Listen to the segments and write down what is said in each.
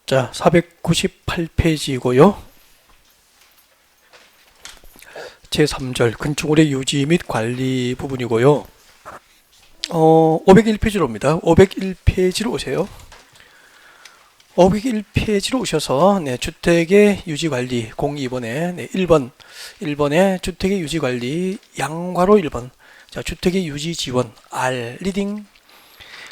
자, 498페이지고요. 제3절 건축물의 유지 및 관리 부분이고요. 501페이지로입니다. 501페이지로 오세요. 501페이지로 오셔서 주택의 유지관리 02번에 1번에 주택의 유지관리 양괄호 1번 자, 주택의 유지지원 R 리딩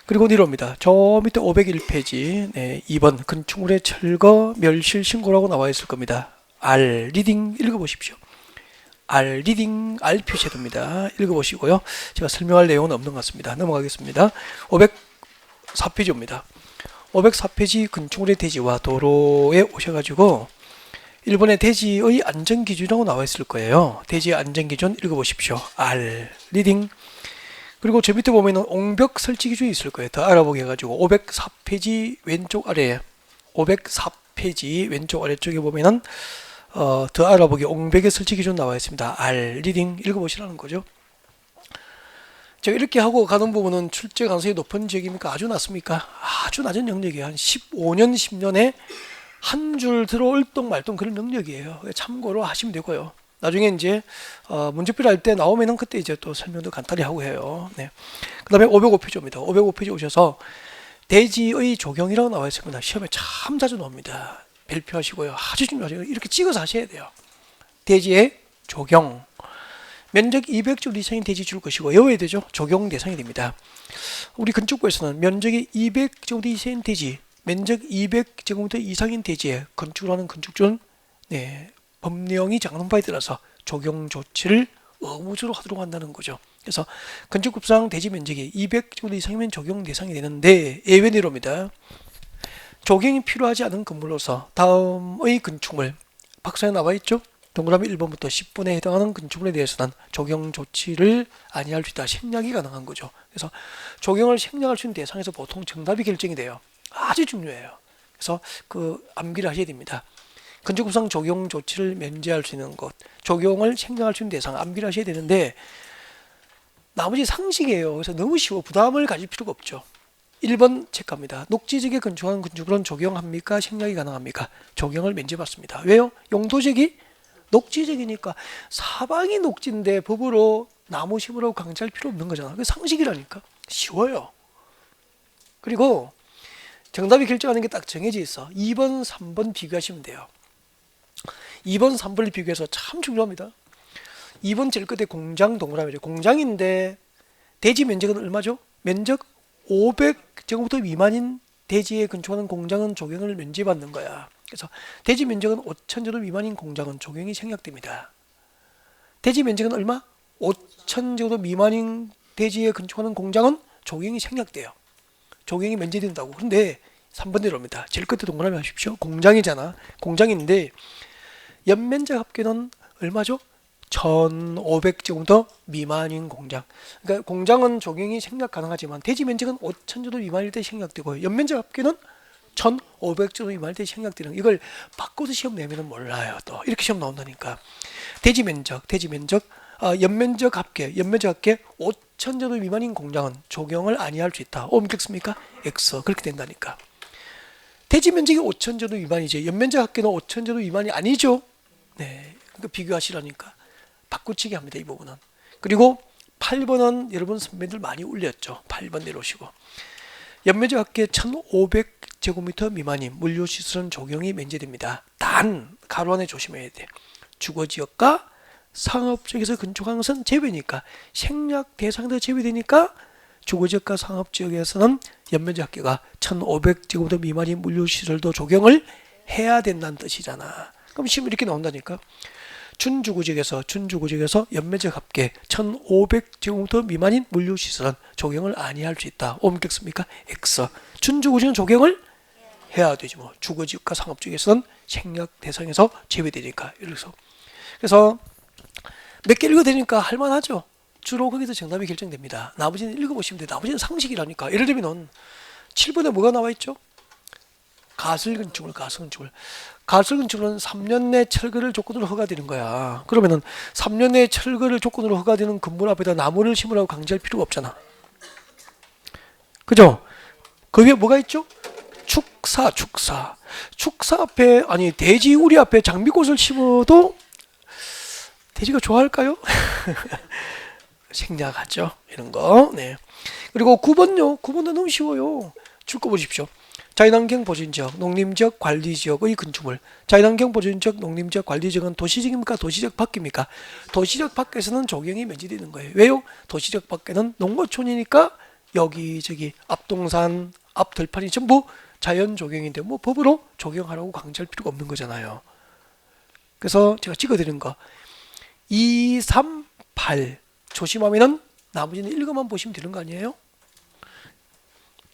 그리고 내려옵니다. 저 밑에 501페이지 2번 건축물의 철거 멸실 신고라고 나와 있을 겁니다. R 리딩 읽어보십시오. R 리딩 R 표시해 둡니다. 읽어보시고요. 제가 설명할 내용은 없는 것 같습니다. 넘어가겠습니다. 504페이지입니다. 504페이지 건축물의 대지와 도로에 오셔가지고 일본의 대지의 안전기준이라고 나와 있을 거예요. 대지의 안전기준 읽어보십시오. R 리딩 그리고 저 밑에 보면은 옹벽 설치 기준이 있을 거예요. 더 알아보게 해가지고 504페이지 왼쪽 아래 504페이지 왼쪽 아래쪽에 보면은 더 알아보기 옹벽의 설치 기준 나와 있습니다. R 리딩 읽어보시라는 거죠. 제가 이렇게 하고 가는 부분은 출제 가능성이 높은 지역입니까? 아주 낮습니까? 아주 낮은 영역이에요. 한 15년, 10년에 한 줄 들어올 똥 말똥 그런 영역이에요. 참고로 하시면 되고요. 나중에 이제 문제풀이 할 때 나오면은 그때 이제 또 설명도 간단히 하고 해요. 네. 그다음에 505페이지입니다. 505페이지 오셔서 대지의 조경이라고 나와 있습니다. 시험에 참 자주 나옵니다. 발표하시고요. 아주 중요하죠. 이렇게 찍어서 하셔야 돼요. 대지의 조경. 면적 200제곱 이상인 대지 줄 것이고 외워야 되죠. 적용 대상이 됩니다. 우리 건축부에서는 면적이 200제곱 이상인 대지, 면적 200제곱미터 이상인 대지에 건축을 하는 건축주는 법령이 정하는 바에 따라서 적용 조치를 의무적으로 하도록 한다는 거죠. 그래서 건축법상 대지 면적이 200제곱 이상이면 적용 대상이 되는데 예외 내로입니다. 적용이 필요하지 않은 건물로서 다음의 건축물 박스에 나와 있죠. 동그라미 1번부터 10번에 해당하는 건축물에 대해서는 적용 조치를 아니할 수 있다. 생략이 가능한 거죠. 그래서 적용을 생략할 수 있는 대상에서 보통 정답이 결정이 돼요. 아주 중요해요. 그래서 암기를 하셔야 됩니다. 건축법상 적용 조치를 면제할 수 있는 것, 적용을 생략할 수 있는 대상 암기를 하셔야 되는데 나머지 상식이에요. 그래서 너무 쉬워 부담을 가질 필요가 없죠. 1번 체크합니다. 녹지지역에 건축한 건축물은 적용합니까? 생략이 가능합니까? 적용을 면제받습니다. 왜요? 용도지역이 녹지지역이니까 사방이 녹지인데 법으로 나무 심으라고 강제할 필요 없는 거잖아. 그게 상식이라니까. 쉬워요. 그리고 정답이 결정하는 게 딱 정해져 있어. 2번, 3번 비교하시면 돼요. 2번, 3번을 비교해서 참 중요합니다. 2번 제일 끝에 공장 동그라미죠. 공장인데 대지 면적은 얼마죠? 면적 500제곱미터 미만인 대지에 건축하는 공장은 적용을 면제받는 거야. 그래서 대지 면적은 5,000제곱 미만인 공장은 적용이 생략됩니다. 대지 면적은 얼마? 5,000제곱 미만인 대지에 건축하는 공장은 적용이 생략돼요. 적용이 면제된다고. 그런데 3번대로입니다. 제일 끝에 동그라미 하십시오. 공장이잖아. 공장인데 연면적 합계는 얼마죠? 1,500제곱미터 미만인 공장. 그러니까 공장은 적용이 생략 가능하지만 대지 면적은 5,000제곱 미만일 때 생략되고 연면적 합계는 1,500제곱 미만일 때 생략되는 이걸 바꿔서 시험 내면은 몰라요. 또 이렇게 시험 나온다니까. 대지 면적, 연면적 합계 5,000제곱 미만인 공장은 적용을 아니할 수 있다. 옮겼습니까? X 그렇게 된다니까. 대지 면적이 5,000제곱 미만이지 연면적 합계는 5,000제곱 미만이 아니죠. 네, 그러니까 비교하시라니까. 바꾸치기 합니다. 이 부분은. 그리고 8번은 여러분 선배들 많이 울렸죠. 8번 내려오시고. 연면적 합계 1,500제곱미터 미만인 물류시설은 적용이 면제됩니다. 단 가로 안에 조심해야 돼. 주거지역과 상업지역에서 건축한 것은 제외니까 생략 대상에서 제외되니까 주거지역과 상업지역에서는 연면적 합계가 1,500제곱미터 미만인 물류시설도 적용을 해야 된다는 뜻이잖아. 그럼 시험 이렇게 나온다니까. 준주거지역에서 연면적 합계 1,500제곱미터 미만인 물류시설은 적용을 아니할 수 있다. 옮겼습니까? X. 준주거지역은 적용을 해야 되지 뭐. 주거지역과 상업지역에서는 생략 대상에서 제외되니까. 그래서 몇 개 읽어야 되니까 할만하죠. 주로 거기서 정답이 결정됩니다. 나머지는 읽어보시면 돼요. 나머지는 상식이라니까. 예를 들면 7번에 뭐가 나와 있죠? 가설건축물. 가설건축물은 3년 내 철거를 조건으로 허가되는 거야. 그러면은 3년 내 철거를 조건으로 허가되는 건물 앞에다 나무를 심으라고 강제할 필요가 없잖아. 그죠? 그 위에 뭐가 있죠? 축사 앞에, 아니, 돼지 우리 앞에 장미꽃을 심어도 돼지가 좋아할까요? 생략하죠. 이런 거. 네. 그리고 9번요. 9번도 너무 쉬워요. 줄거 보십시오. 자연환경 보존지역, 농림지역 관리지역의 건축물. 자연환경 보존지역, 농림지역 관리지역은 도시지역입니까? 도시지역 밖입니까? 도시지역 밖에서는 적용이 면제되는 거예요. 왜요? 도시지역 밖에는 농어촌이니까 여기저기 앞동산, 앞들판이 전부 자연 적용인데 뭐 법으로 적용하라고 강조할 필요가 없는 거잖아요. 그래서 제가 찍어드린 거 2, 3, 8 조심하면은 나머지는 읽어만 보시면 되는 거 아니에요?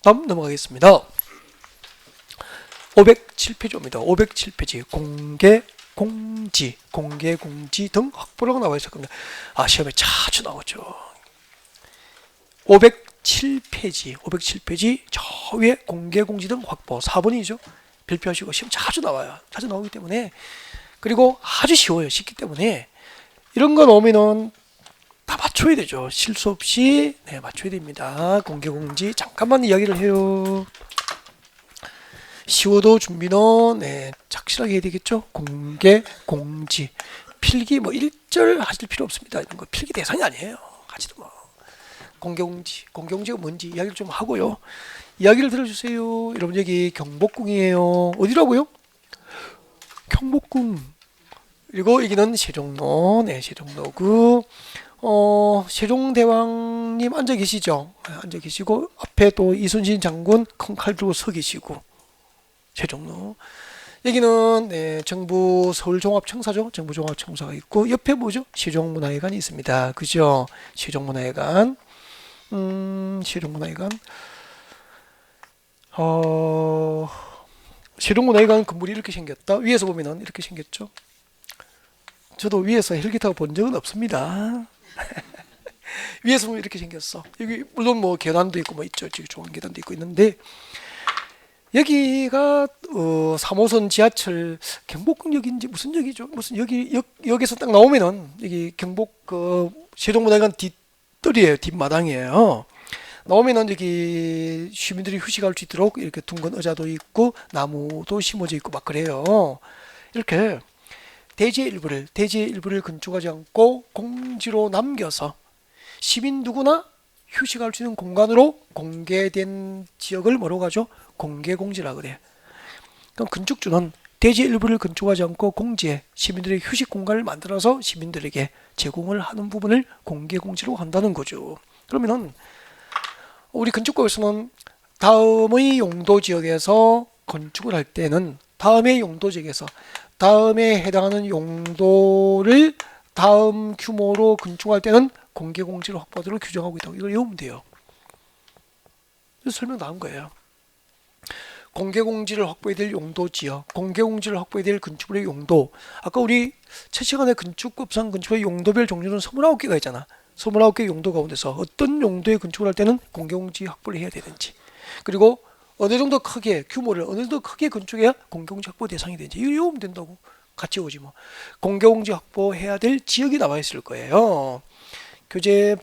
다음 넘어가겠습니다. 507페이지입니다. 507페이지 공개 공지 등 확보라고 나와 있었거든요. 아, 시험에 자주 나오죠. 507페이지 저 위에 공개 공지 등 확보 4번이죠. 별표하시고 시험 자주 나와요. 자주 나오기 때문에, 그리고 아주 쉬워요. 쉽기 때문에 이런 거 나오면은 다 맞춰야 되죠. 실수 없이 맞춰야 됩니다. 공개 공지 잠깐만 이야기를 해요. 쉬워도 준비는 착실하게 해야 되겠죠. 공개 공지 필기 뭐 1절 하실 필요 없습니다. 이런 거 필기 대상이 아니에요. 하지도 뭐. 공개 공지가 뭔지 이야기를 좀 하고요. 이야기를 들어주세요. 여러분, 여기 경복궁이에요. 어디라고요? 경복궁. 그리고 여기는 세종로. 세종로구. 세종대왕님 앉아 계시죠? 앉아 계시고 앞에 또 이순신 장군 큰 칼 들고 서 계시고. 세종로. 여기는 정부 서울종합청사죠. 정부종합청사가 있고 옆에 뭐죠? 세종문화회관이 있습니다. 그죠? 세종문화회관. 세종문화회관. 세종문화회관 건물이 이렇게 생겼다. 위에서 보면은 이렇게 생겼죠. 저도 위에서 헬기 타고 본 적은 없습니다. 위에서 보면 이렇게 생겼어. 여기 물론 뭐 계단도 있고 뭐 있죠. 지금 좋은 계단도 있고 있는데, 여기가 3호선 지하철 경복궁역인지 무슨 역이죠? 무슨 역에서 딱 나오면은 여기 경복 세종문화회관 뒷뜰이에요. 뒷마당이에요. 나오면은 여기 시민들이 휴식할 수 있도록 이렇게 둥근 의자도 있고 나무도 심어져 있고 막 그래요. 이렇게 대지의 일부를 건축하지 않고 공지로 남겨서 시민 누구나 휴식할 수 있는 공간으로 공개된 지역을 뭐라고 하죠? 공개공지라 그래요. 그럼 건축주는 대지의 일부를 건축하지 않고 공지에 시민들의 휴식 공간을 만들어서 시민들에게 제공을 하는 부분을 공개공지로 한다는 거죠. 그러면은 우리 건축법에서는 다음의 용도지역에서 건축을 할 때는 다음의 용도지역에서 다음에 해당하는 용도를 다음 규모로 건축할 때는 공개공지를 확보하도록 규정하고 있다고 이걸 외우면 돼요. 설명 나온 거예요. 공개공지를 확보해야 될 용도지역, 공개공지를 확보해야 될 건축물의 용도. 아까 우리 첫 시간에 건축법상 건축의 용도별 종류는 29개가 있잖아. 29개 용도 가운데서 어떤 용도의 건축을 할 때는 공개공지 확보를 해야 되는지, 그리고 어느 정도 크게 규모를 어느 정도 크게 건축해야 공개공지 확보 대상이 되는지 이거 외우면 된다고. 같이 오지 뭐. 공개공지 확보해야 될 지역이 나와 있을 거예요. 교재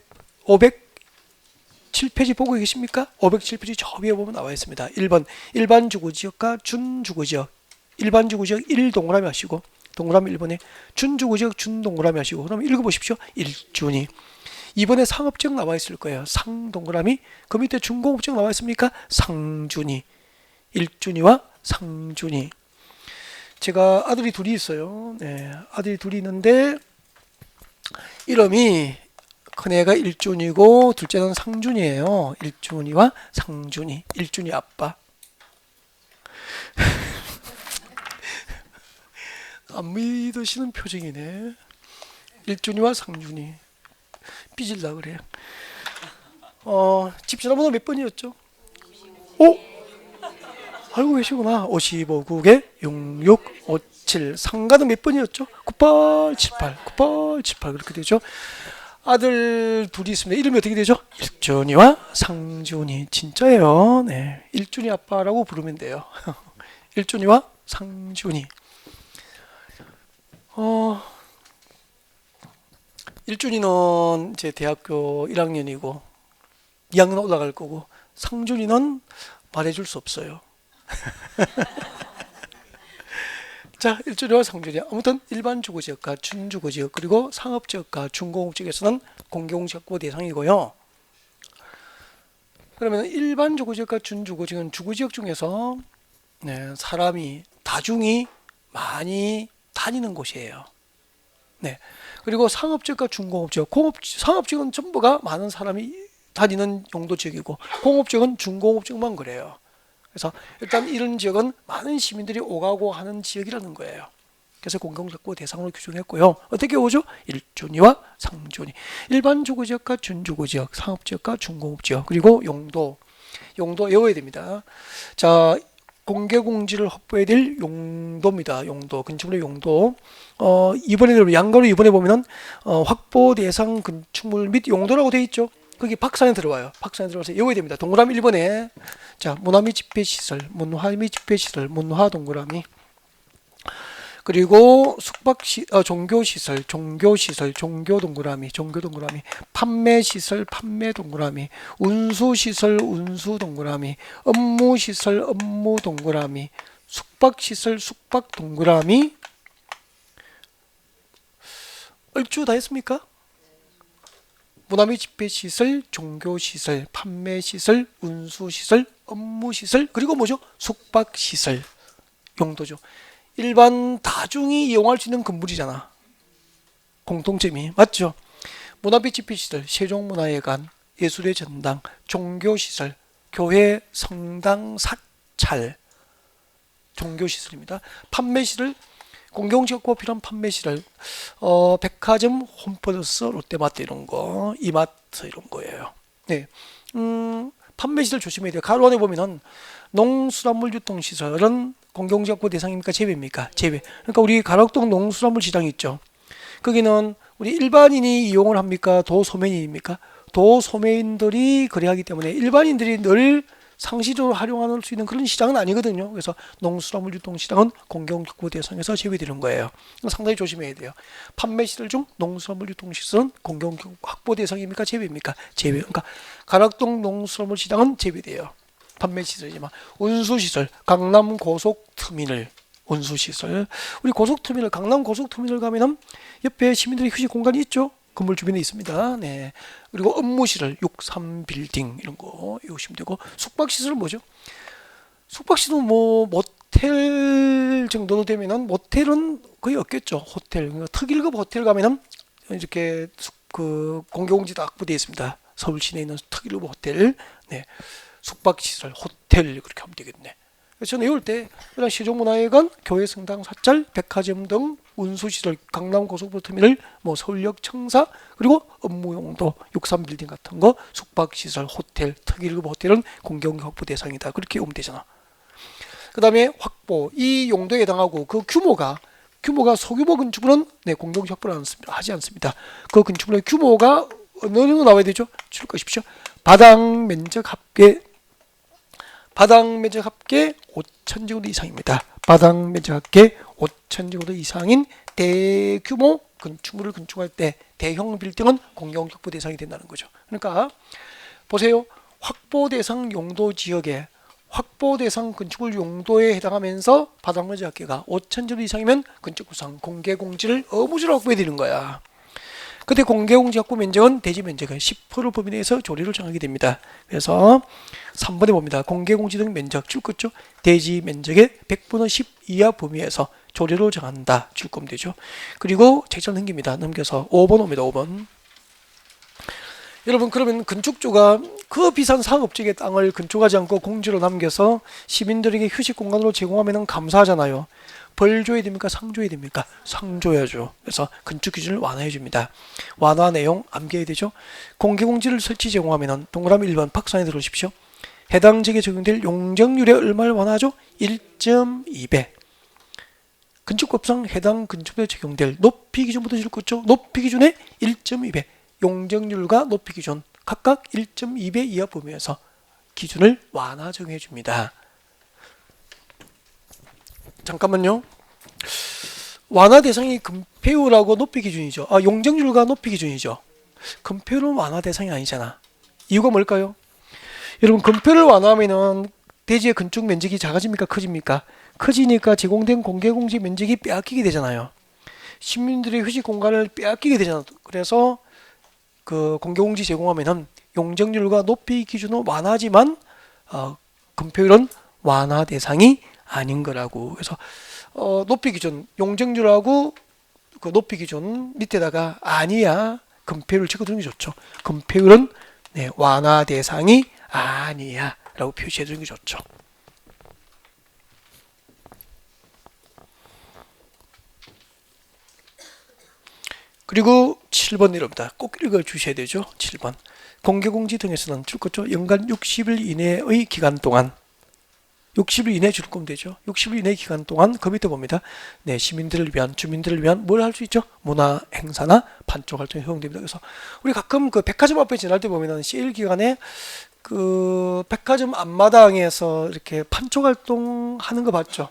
507페이지 보고 계십니까? 507페이지 저 위에 보면 나와 있습니다. 1번 일반 주거지역과 준주거지역. 일반 주거지역 1 동그라미 하시고, 동그라미 1번에 준주거지역 준 동그라미 하시고, 그럼 읽어보십시오. 1준위. 2번에 상업지역 나와 있을 거예요. 상 동그라미. 그 밑에 중공업지역 나와 있습니까? 상준위. 1준위와 상준위. 제가 아들이 둘이 있어요. 아들이 둘이 있는데 이름이 큰애가 1준이고 둘째는 상준이에요. 1준이와 상준이. 1준이 아빠. 안 믿으시는 표정이네. 1준이와 상준이. 삐질라 그래요. 집 전화번호 몇 번이었죠? 오? 알고 계시구나. 55국에 6657. 상가는 몇 번이었죠? 9878 그렇게 되죠. 아들 둘이 있습니다. 이름이 어떻게 되죠? 일준이와 상준이. 진짜예요. 일준이 아빠라고 부르면 돼요. 일준이와 상준이. 일준이는 이제 대학교 1학년이고 2학년 올라갈 거고, 상준이는 말해줄 수 없어요. 자, 1조리와 상조리. 아무튼 일반 주거지역과 준주거지역 그리고 상업지역과 준공업지역에서는 공개공시확보 대상이고요. 그러면 일반 주거지역과 준주거지역은 주거지역 중에서 사람이 다중이 많이 다니는 곳이에요. 네. 그리고 상업지역과 준공업지역, 상업지역은 전부가 많은 사람이 다니는 용도 지역이고 공업지역은 준공업지역만 그래요. 그래서 일단 이런 지역은 많은 시민들이 오가고 하는 지역이라는 거예요. 그래서 공개공시확보 대상으로 규정했고요. 어떻게 오죠? 1조니와 상조니. 일반 주거지역과 준주거지역, 상업지역과 준공업지역, 그리고 용도 외워야 됩니다. 자, 공개공지를 확보해야 될 용도입니다. 용도, 건축물의 용도. 이번에 양가로 이번에 보면은 확보 대상 건축물 및 용도라고 되어 있죠. 거기 박산에 들어와요. 박산에 들어와서 외워야 됩니다. 동그라미 1번에 자, 문화 및 집회시설, 문화 및 집회시설, 문화 동그라미. 그리고 종교시설, 종교 동그라미, 판매시설, 판매 동그라미, 운수시설, 운수 동그라미, 업무시설, 업무 동그라미, 숙박시설, 숙박 동그라미. 얼추 다 했습니까? 문화 및 집회시설, 종교시설, 판매시설, 운수시설, 업무시설, 그리고 뭐죠? 숙박시설 용도죠. 일반 다중이 이용할 수 있는 건물이잖아. 공통점이 맞죠? 문화 및 집회시설, 세종문화회관, 예술의 전당, 종교시설, 교회, 성당, 사찰, 종교시설입니다. 판매시설, 공공지역과 필요한 판매시설, 백화점, 홈플러스, 롯데마트 이런 거, 이마트 이런 거예요. 네, 판매시설 조심해야 돼요. 가로 안에 보면은 농수산물 유통시설은 공공지역구 대상입니까? 제외입니까? 제외. 그러니까 우리 가락동 농수산물 시장이 있죠. 거기는 우리 일반인이 이용을 합니까? 도소매인입니까? 도소매인들이 거래하기 때문에 일반인들이 늘 상시적으로 활용할 수 있는 그런 시장은 아니거든요. 그래서 농수산물 유통시장은 공공지역구 대상에서 제외되는 거예요. 상당히 조심해야 돼요. 판매시설 중 농수산물 유통시설은 공공지역 확보 대상입니까? 제외입니까? 제외. 그러니까 가락동 농수산물 시장은 제외돼요. 판매시설이지만 운수시설, 강남 고속터미널 운수시설. 우리 고속터미널, 강남 고속터미널 가면은 옆에 시민들의 휴식 공간이 있죠. 건물 주변에 있습니다. 네. 그리고 업무시설, 63빌딩 이런 거 외우시면 되고, 숙박시설은 뭐죠? 숙박시설은 뭐 모텔 정도 되면은 모텔은 거의 없겠죠. 호텔, 그러니까 특일급 호텔 가면은 이렇게 그 공개공지도 확보되어 있습니다. 서울 시내에 있는 특일급 호텔. 네. 숙박시설, 호텔 그렇게 하면 되겠네. 그래서 저는 외울 때 그냥 세종문화회관, 교회, 성당, 사찰, 백화점 등 운수시설, 강남 고속버터미널, 뭐 서울역 청사, 그리고 업무용도, 63빌딩 같은 거, 숙박시설, 호텔, 특일급 호텔은 공개공개 확보 대상이다. 그렇게 외우면 되잖아. 그 다음에 확보, 이 용도에 해당하고 그 규모가 소규모 건축물은 공개공개 확보를 하지 않습니다. 그 건축물의 규모가 어느 정도 나와야 되죠? 줄 것이십시오. 바닥 면적 합계 5,000제곱미터 이상입니다. 바닥 면적 합계 5,000제곱미터 이상인 대규모 건축물을 건축할 때 대형 빌딩은 공개공개 확보 대상이 된다는 거죠. 그러니까 보세요. 확보 대상 용도 지역에 확보 대상 건축물 용도에 해당하면서 바닥 면적 합계가 5,000제곱미터 이상이면 건축구상 공개공지를 의무적으로 확보해야 되는 거야. 그때 공개공지 확보 면적은 대지 면적의 10% 범위 내에서 조례를 정하게 됩니다. 그래서 3번에 봅니다. 공개공지 등 면적 줄 거죠. 대지 면적의 100분의 10 이하 범위에서 조례로 정한다. 줄 거면 되죠. 그리고 책장 넘깁니다. 넘겨서 5번 옵니다. 5번. 여러분 그러면 건축주가 그 비싼 상업지역의 땅을 건축하지 않고 공지로 남겨서 시민들에게 휴식 공간으로 제공하면 감사하잖아요. 벌 줘야 됩니까? 상 줘야 됩니까? 상 줘야죠. 그래서 건축 기준을 완화해 줍니다. 완화 내용 암기해야 되죠. 공개공지를 설치 제공하면 동그라미 1번 박스 안에 들어오십시오. 해당 지역에 적용될 용적률에 얼마를 완화하죠? 1.2배. 건축법상 해당 건축물에 적용될 높이 기준부터 줄 거죠. 높이 기준에 1.2배. 용적률과 높이 기준 각각 1.2배 이하 범위에서 기준을 완화 정해 줍니다. 잠깐만요. 완화 대상이 건폐율하고 높이 기준이죠. 용적률과 높이 기준이죠. 건폐율은 완화 대상이 아니잖아. 이유가 뭘까요? 여러분 건폐율을 완화하면은 대지의 건축 면적이 작아집니까? 커집니까? 커지니까 제공된 공개공지 면적이 빼앗기게 되잖아요. 시민들의 휴식 공간을 빼앗기게 되잖아요. 그래서 그 공개공지 제공하면은 용적률과 높이 기준은 완화지만 건폐율은 완화 대상이 아닌 거라고. 그래서 높이 기준 용적률하고 그 높이 기준 밑에다가 아니야 건폐율을 적어두는 게 좋죠. 건폐율은 네, 완화 대상이 아니야 라고 표시해 두는 게 좋죠. 그리고 7번 내려옵니다. 꼭 읽어 주셔야 되죠. 7번. 공개공지 등에서는 줄 거죠. 연간 60일 이내의 기간 동안 60일 이내에 줄 거면 되죠. 60일 이내 기간 동안 그 밑에 봅니다. 네, 시민들을 위한 주민들을 위한 뭘 할 수 있죠? 문화 행사나 판촉 활동이 허용됩니다. 그래서 우리 가끔 그 백화점 앞에 지날 때 보면은 세일 기간에 그 백화점 앞마당에서 이렇게 판촉 활동 하는 거 봤죠?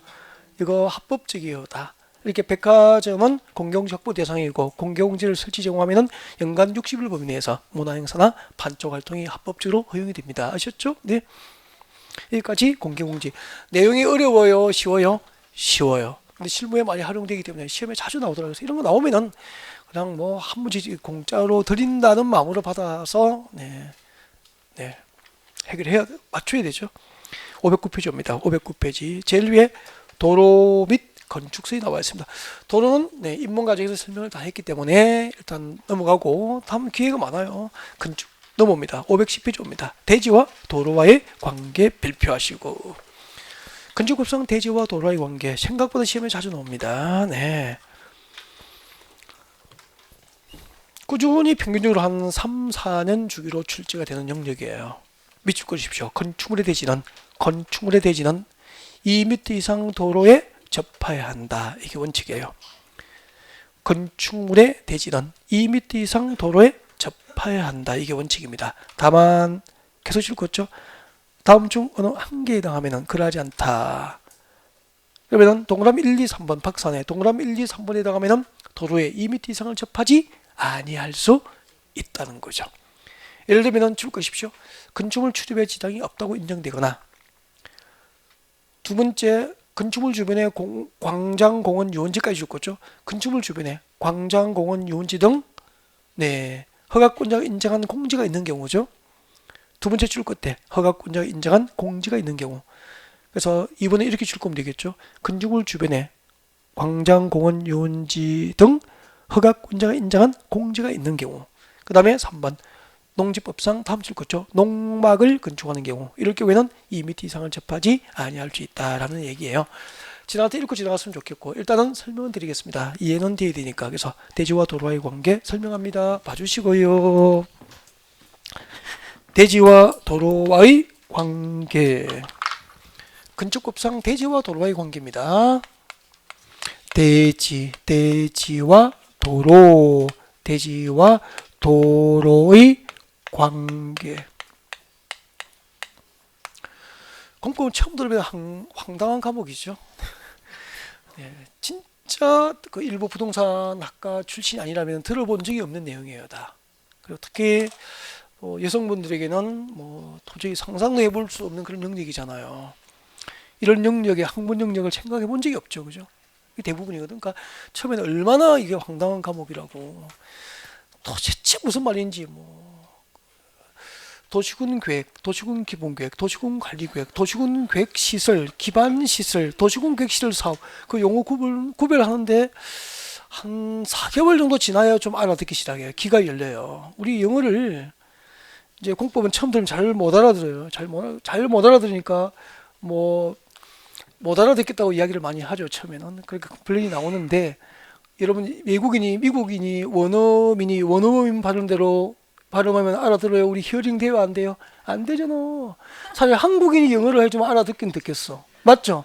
이거 합법적이에요, 다. 이렇게 백화점은 공개공지 확보 대상이고 공개공지를 설치 제공하면은 연간 60일 범위 내에서 문화행사나 판촉 활동이 합법적으로 허용이 됩니다. 아셨죠? 네. 여기까지 공개공지. 내용이 어려워요? 쉬워요? 쉬워요. 근데 실무에 많이 활용되기 때문에 시험에 자주 나오더라고요. 그래서 이런 거 나오면은 그냥 뭐 한 문제 공짜로 드린다는 마음으로 받아서 네, 해결해야 맞춰야 되죠. 509페이지입니다. 509페이지 제일 위에 도로 및 건축설이 나와 있습니다. 도로는 네, 입문 과정에서 설명을 다 했기 때문에 일단 넘어가고 다음 기회가 많아요. 건축 넘어옵니다. 510페이지입니다. 대지와 도로와의 관계 발표하시고 건축법상 대지와 도로와의 관계 생각보다 시험에 자주 나옵니다. 네. 꾸준히 평균적으로 한 3, 4년 주기로 출제가 되는 영역이에요. 밑줄 그으십시오. 건축물의 대지는 2m 이상 도로에 접해야 한다. 이게 원칙이에요. 건축물의 대지는 2m 이상 도로에 접해야 한다. 이게 원칙입니다. 다만 계속 읽었죠. 다음 중 어느 한 개에 해당하면 그러하지 않다. 그러면 동그라미 1, 2, 3번 박산에 동그라미 1, 2, 3번에 해당하면 도로에 2m 이상을 접하지 아니할 수 있다는 거죠. 예를 들면 줄 것이십시오. 건축물 출입에 지장이 없다고 인정되거나 두 번째 건축물 주변에 광장, 공원, 유원지까지 줄 거죠. 건축물 주변에 광장, 공원, 유원지 등 네, 허가권자가 인정한 공지가 있는 경우죠. 두 번째 줄 끝에 허가권자가 인정한 공지가 있는 경우. 그래서 이번에 이렇게 줄 거면 되겠죠. 건축물 주변에 광장, 공원, 유원지 등 허가권자가 인정한 공지가 있는 경우. 그 다음에 3번 농지법상 다음 줄 거죠. 농막을 건축하는 경우 이럴 경우에는 2m 이상을 접하지 아니할 수 있다라는 얘기예요. 지나갈 때 읽고 지나갔으면 좋겠고 일단은 설명을 드리겠습니다. 이해는 돼야 되니까. 그래서 대지와 도로와의 관계 설명합니다. 봐주시고요. 대지와 도로와의 관계 건축법상 대지와 도로와의 관계입니다. 대지와 도로의 관계. 공법은 처음 들으면 황당한 과목이죠. 네, 진짜 그 일부 부동산 학과 출신이 아니라면 들어본 적이 없는 내용이에요, 다. 그리고 특히 여성분들에게는 뭐 도저히 상상도 해볼 수 없는 그런 영역이잖아요. 이런 영역의 학문 영역을 생각해 본 적이 없죠, 그죠? 이게 대부분이거든. 그러니까 처음에는 얼마나 이게 황당한 과목이라고. 도대체 무슨 말인지 뭐. 도시군 계획, 도시군 기본계획, 도시군 관리계획, 도시군 계획시설, 기반시설, 도시군 계획시설 사업 그 용어 구별하는데 한 4개월 정도 지나야 좀 알아듣기 시작해요. 귀가 열려요. 우리 영어를 이제 공법은 처음 들으면 잘 못 알아들어요. 잘 못 알아들으니까 뭐 못 알아듣겠다고 이야기를 많이 하죠. 처음에는 그렇게 컴플레인이 나오는데 여러분 미국인이 원어민 발음 대로 발음하면 알아들어요. 우리 히어링 돼요? 안 돼요? 안 되잖아. 사실 한국인이 영어를 해주면 알아듣긴 듣겠어. 맞죠?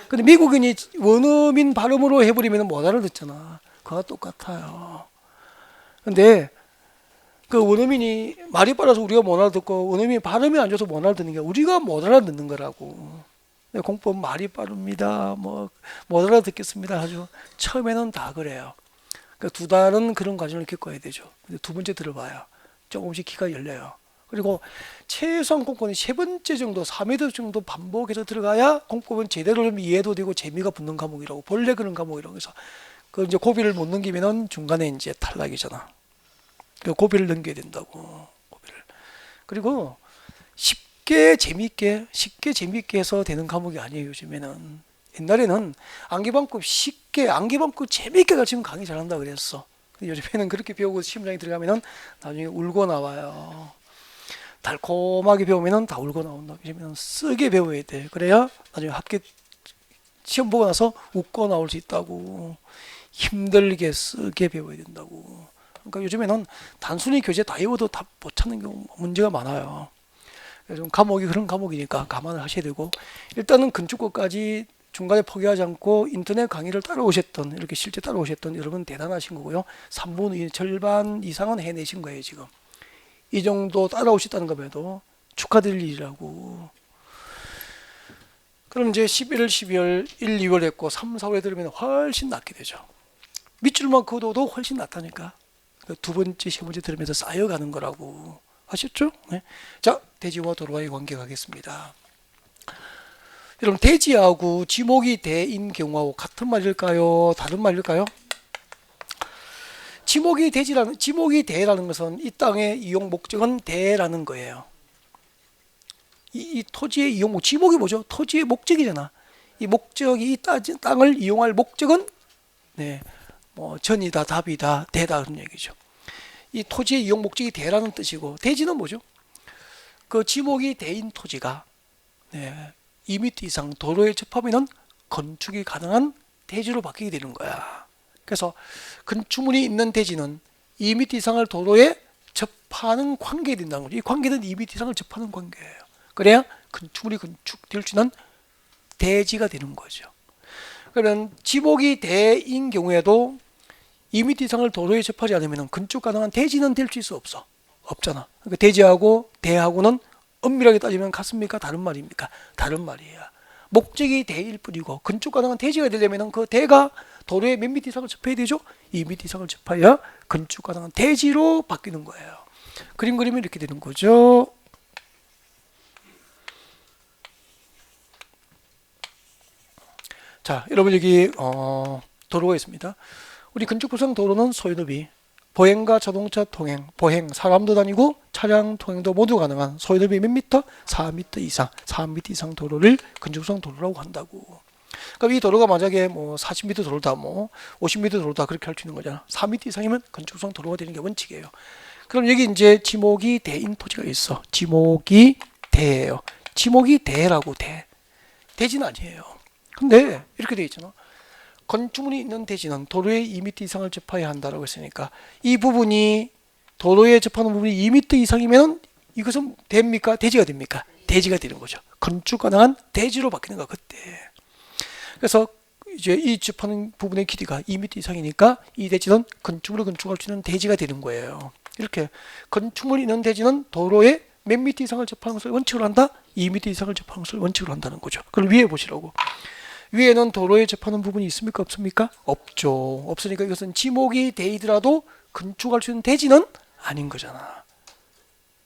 근데 미국인이 원어민 발음으로 해버리면 못 알아듣잖아. 그거와 똑같아요. 근데 그 원어민이 말이 빨라서 우리가 못 알아듣고 원어민이 발음이 안 좋아서 못 알아듣는 게 우리가 못 알아듣는 거라고. 공법 말이 빠릅니다. 뭐 못 알아듣겠습니다. 하죠. 처음에는 다 그래요. 그러니까 두 달은 그런 과정을 겪어야 되죠. 근데 두 번째 들어봐요. 조금씩 귀가 열려요. 그리고 최소한 공법은 세 번째 정도, 4m 정도 반복해서 들어가야 공법은 제대로 이해도 되고 재미가 붙는 과목이라고. 본래 그런 과목이라고 해서 그 이제 고비를 못 넘기면은 중간에 이제 탈락이잖아. 그 고비를 넘겨야 된다고. 고비를. 그리고 쉽게 재밌게 해서 되는 과목이 아니에요. 요즘에는. 옛날에는 암기반급 쉽게, 암기반급 재밌게 가르치면 강의 잘한다 그랬어. 근데 요즘에는 그렇게 배우고 시험장에 들어가면은 나중에 울고 나와요. 달콤하게 배우면은 다 울고 나온다. 요즘에는 쓰게 배워야 돼. 그래야 나중에 학교 시험 보고 나서 웃고 나올 수 있다고. 힘들게 쓰게 배워야 된다고. 그러니까 요즘에는 단순히 교재 다 외워도 다 못 찾는 경우 문제가 많아요. 좀 과목이 그런 과목이니까 감안을 하셔야 되고, 일단은 건축과까지 중간에 포기하지 않고 인터넷 강의를 따라오셨던, 이렇게 실제 따라오셨던 여러분 대단하신 거고요. 3분 절반 이상은 해내신 거예요, 지금. 이 정도 따라오셨다는 것에도 축하드릴 일이라고. 그럼 이제 11월, 12월, 1, 2월 했고 3, 4월에 들으면 훨씬 낫게 되죠. 밑줄만 그어도 훨씬 낫다니까. 두 번째, 세 번째 들으면서 쌓여가는 거라고. 아셨죠? 네. 자, 대지와 도로와의 관계 가겠습니다. 여러분, 대지하고 지목이 대인 경우하고 같은 말일까요? 다른 말일까요? 지목이 대라는 것은 이 땅의 이용 목적은 대라는 거예요. 이 토지의 이용 목, 지목이 뭐죠? 토지의 목적이잖아. 이 목적이 이 땅을 이용할 목적은 네, 뭐 전이다, 답이다, 대다 그런 얘기죠. 이 토지의 이용 목적이 대라는 뜻이고, 대지는 뭐죠? 그 지목이 대인 토지가 네, 2m 이상 도로에 접하면 건축이 가능한 대지로 바뀌게 되는 거야. 그래서 건축물이 있는 대지는 2m 이상을 도로에 접하는 관계가 된다는 거죠. 이 관계는 2m 이상을 접하는 관계예요. 그래야 건축물이 건축될 수 있는 대지가 되는 거죠. 그러면 지목이 대인 경우에도 2m 이상을 도로에 접하지 않으면 건축 가능한 대지는 될 수 있어 없어? 없잖아. 그러니까 대지하고 대하고는 엄밀하게 따지면 같습니까? 다른 말입니까? 다른 말이에요. 목적이 대일 뿐이고 건축 가능한 대지가 되려면 그 대가 도로에 몇 미터 이상을 접해야 되죠? 2m 이상을 접해야 건축 가능한 대지로 바뀌는 거예요. 그림 그리면 이렇게 되는 거죠. 자, 여러분 여기 도로가 있습니다. 우리 건축부상 도로는 소유업이 보행과 자동차 통행, 보행, 사람도 다니고 차량 통행도 모두 가능한 소유업이 몇 미터? 4m 이상, 4m 이상 도로를 건축부상 도로라고 한다고. 그러니까 이 도로가 만약에 뭐 40m 도로다, 뭐 50m 도로다 그렇게 할 수 있는 거잖아. 4m 이상이면 건축부상 도로가 되는 게 원칙이에요. 그럼 여기 이제 지목이 대인 토지가 있어. 지목이 대예요. 지목이 대라고 대. 대지는 아니에요. 근데 이렇게 돼 있잖아. 건축물이 있는 대지는 도로에 2m 이상을 접해야 한다라고 했으니까 이 부분이 도로에 접하는 부분이 2m 이상이면 이것은 됩니까? 대지가 됩니까? 대지가 되는 거죠. 건축 가능한 대지로 바뀌는 거 그때. 그래서 이제 이 접하는 부분의 길이가 2m 이상이니까 이 대지는 건축물을 건축할 수 있는 대지가 되는 거예요. 이렇게 건축물이 있는 대지는 도로에 몇 미터 이상을 접하는 것을 원칙으로 한다? 2m 이상을 접하는 것을 원칙으로 한다는 거죠. 그럼 위에 보시라고. 위에는 도로에 접하는 부분이 있습니까? 없습니까? 없죠. 없으니까 이것은 지목이 대이더라도 건축할 수 있는 대지는 아닌 거잖아.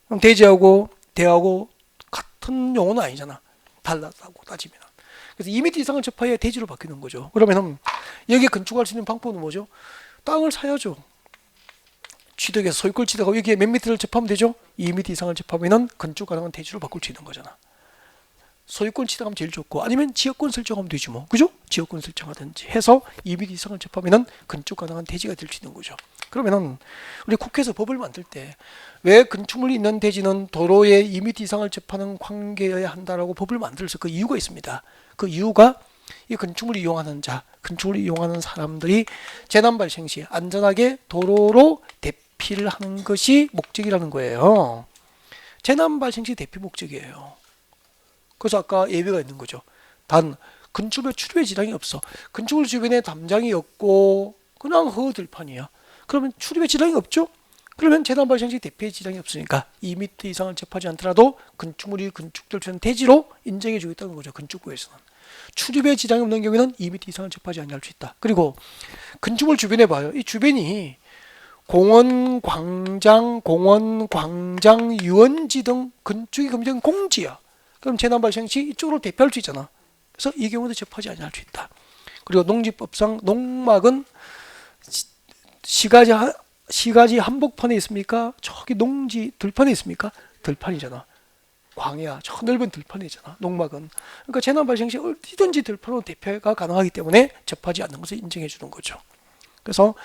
그럼 대지하고 대하고 같은 용어는 아니잖아. 달랐다고 따지면. 그래서 2m 이상을 접해야 대지로 바뀌는 거죠. 그러면 여기에 건축할 수 있는 방법은 뭐죠? 땅을 사야죠. 취득해서 소유권 취득하고 여기에 몇 미터를 접하면 되죠? 2m 이상을 접하면 건축 가능한 대지로 바꿀 수 있는 거잖아. 소유권 취득하면 제일 좋고 아니면 지역권 설정하면 되지 뭐. 그죠? 지역권 설정하든지 해서 2m 이상을 접하면 건축 가능한 대지가 될 수 있는 거죠. 그러면은 우리 국회에서 법을 만들 때 왜 건축물이 있는 대지는 도로에 2m 이상을 접하는 관계여야 한다라고 법을 만들어서 그 이유가 있습니다. 그 이유가 이 건축물을 이용하는 자, 건축물을 이용하는 사람들이 재난 발생 시 안전하게 도로로 대피를 하는 것이 목적이라는 거예요. 재난 발생 시 대피 목적이에요. 그래서 아까 예외가 있는 거죠. 단 건축물에 출입에 지장이 없어. 건축물 주변에 담장이 없고 그냥 허들판이야. 그러면 출입에 지장이 없죠? 그러면 재난 발생 시 대피에 지장이 없으니까 2m 이상을 접하지 않더라도 건축물이 건축될 수 있는 대지로 인정해 주겠다는 거죠. 건축부에서는. 출입에 지장이 없는 경우에는 2m 이상을 접하지 않게 할 수 있다. 그리고 건축물 주변에 봐요. 이 주변이 공원, 광장, 유원지 등 건축이 금지된 공지야. 그럼 재난 발생 시 이쪽으로 대피할 수 있잖아. 그래서 이 경우도 접하지 아니할 수 있다. 그리고 농지법상 농막은 시가지 한복판에 있습니까? 저기 농지 들판에 있습니까? 들판이잖아. 광야, 저 넓은 들판에 있잖아. 농막은. 그러니까 재난 발생 시 어디든지 들판으로 대피가 가능하기 때문에 접하지 않는 것을 인정해 주는 거죠. 그래서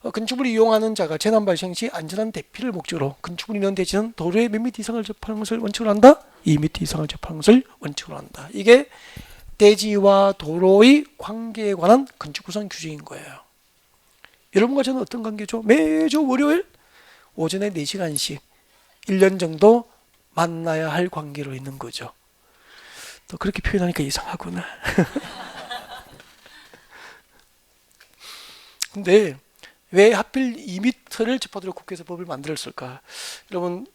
건축물을 이용하는 자가 재난 발생 시 안전한 대피를 목적으로 건축물이 있는 대지는 도로의 몇 미터 이상을 접하는 것을 원칙으로 한다. 2m 이상을 접하는 것을 원칙으로 한다. 이게 대지와 도로의 관계에 관한 건축구상 규정인 거예요. 여러분과 저는 어떤 관계죠? 매주 월요일 오전에 4시간씩 1년 정도 만나야 할 관계로 있는 거죠. 또 그렇게 표현하니까 이상하구나. 근데 왜 하필 2m를 접하도록 국회에서 법을 만들었을까? 여러분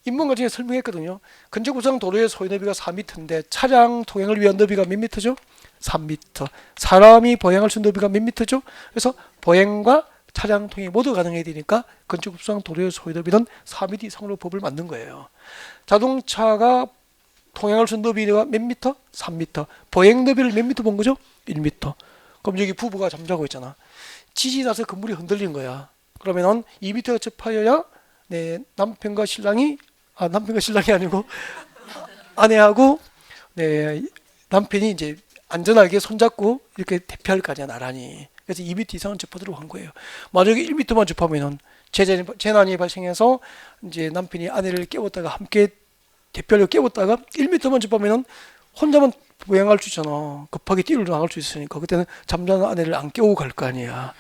인문과 중에 설명했거든요. 건축구상 도로의 소유 너비가 4m인데 차량 통행을 위한 너비가 몇 미터죠? 3m. 사람이 보행할 수 있는 너비가 몇 미터죠? 그래서 보행과 차량 통행이 모두 가능해야 되니까 건축구상 도로의 소유 너비는 4m 이상으로 법을 만든 거예요. 자동차가 통행할 수 있는 너비가 몇 미터? 3m. 보행 너비를 몇 미터 본 거죠? 1m. 그럼 여기 부부가 잠자고 있잖아. 지진이 나서 건물이 흔들린 거야. 그러면은 2m가 접하여야 남편과 신랑이 아니고 아내하고 남편이 이제 안전하게 손잡고 이렇게 대피할 거 아니야, 나란히. 그래서 2m 이상은 접하도록 한 거예요. 만약에 1m만 접하면은 재난이 발생해서 이제 남편이 아내를 깨웠다가 함께 대피하려고 깨웠다가 1m만 접하면은 혼자만 보행할 수 있잖아. 급하게 뛰러 나갈 수 있으니까. 그때는 잠자는 아내를 안 깨우고 갈 거 아니야.